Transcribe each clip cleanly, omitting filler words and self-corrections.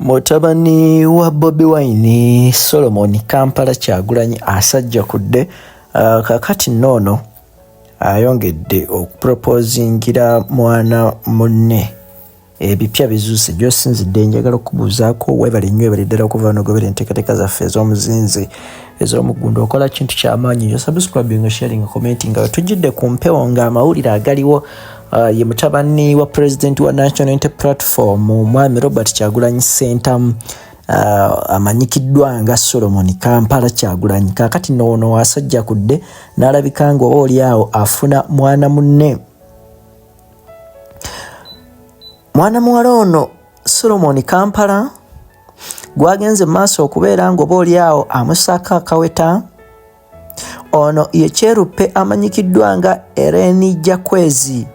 Mutabani wa Bobi Wine Solomon Kampala Kyagulanyi Asajjakudde kakati nono ayongedde okuproposingira mwana munne ebipya bizuuse gy'osinzidde njagala okubuuzaako webale nnyo ebale ddala okuva n'ogobera enteekateeka zaffe ez'omuzinzi ez'omuggundu okola kintu ky'amaanyi nnyo subscribing sharing commenting nga tujjidde ku mpewo ng'amawulire agaliwo ye mutabani wa president wa National Unity Platform mwami Robert Kyagulanyi Sentamu amanyikiddwa nga Solomon Kampala Kyagulanyi kakati noono Asajjakudde n'alabika nga oba oli awo afuna mwana munne. Mwana muwala ono Solomon Kampala gwagenze maaso okubeera nga oba oli awo amusaka akaweta. Ono ye Kyeruppe amanyikiddwa nga Ereni Jakwezi.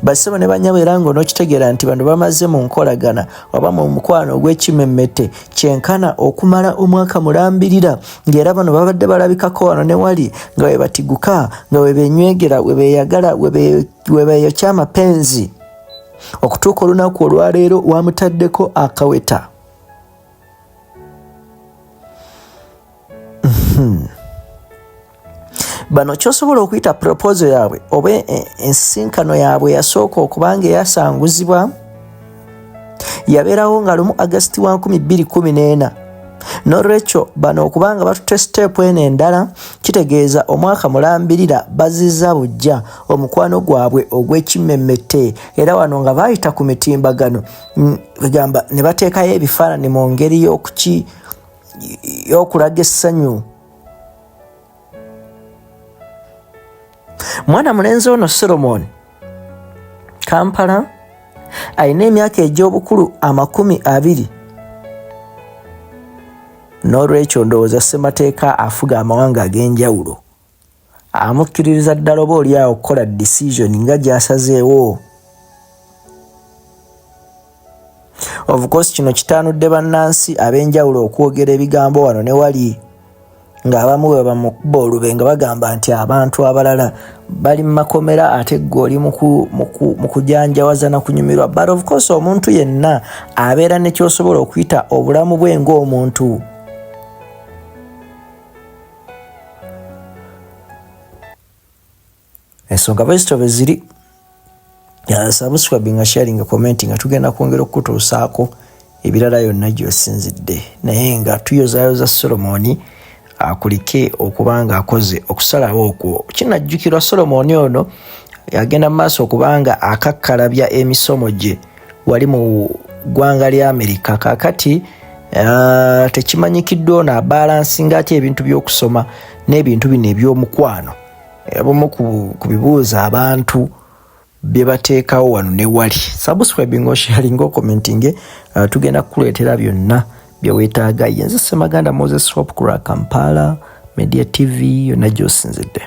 Basebo ne banyabo era ng'onokitegeera nti bano bamaze mu nkolagana oba mu mukwano ogw'ekimemmete kyenkana okumala omwaka mulambirira ng'era bano babadde balabikako wano ne wali nga we batiguka nga we benywegera we beeyagala we beeyokya amapenzi okutuuka olunaku olwaleero wamutaddeko akaweta. Bano kyosobola okuyita proposal yaabwe oba ensinkano yaabwe yasooka okubanga eyasanguzibwa yabeerawo nga lumu August wa 2014 n'olwekyo bano okubanga batutte step eno endala kitegeeza omwaka mulambirira bazizza bujja omukwano gwabwe ogw'ekimemmete era wano nga baayita ku mitimbagano egamba ne bateekayo ebifaananyi mu ngeri y'okulaga essanyu. Mwana mulenzi ono Solomon Kampala alina emyaka egy'obukulu 20. N'olwekyo ndowooza ssemateeka afuga amawanga ag'enjawulo amukkiririza ddala oba oli awo okukola decision nga gy'asazeewo. Of course kino kitaanudde bannansi ab'enjawulo okwogera ebigambo wano ne wali ng'abamu bwe bamukuba olube nga bagamba nti abantu abalala bali mu makomera ate ggwe oli mu kujanjawaza na kunyumirwa. But of course omuntu yenna abeera ne kyosobola okuyita obulamu bwe ng'omuntu. Ensonga bwezito bwe ziri. Subscribing, sharing, commenting nga tugenda kwongera okukutuusaako ebirala yonna gy'osinzidde naye nga tuyozayoza Solomon akulike okubanga akoze okusalawo okwo. Kinajjukirwa Solomon ono yagenda mu maaso okubanga akakkalabya emisomo gye wali mu ggwanga lya Amerika. Kakati tekimanyikiddwa ono abalansinga atya ebintu by'okusoma n'ebintu bino eby'omukwano abamu ku bibuuza abantu bye bateekawo wano ne wali. Subscribing, sharing, commenting tugenda kukuleetera byonna bye weetaaga. Yenze Ssemaganda Moses Hope ku Kampala Media TV yonna gy'osinzidde.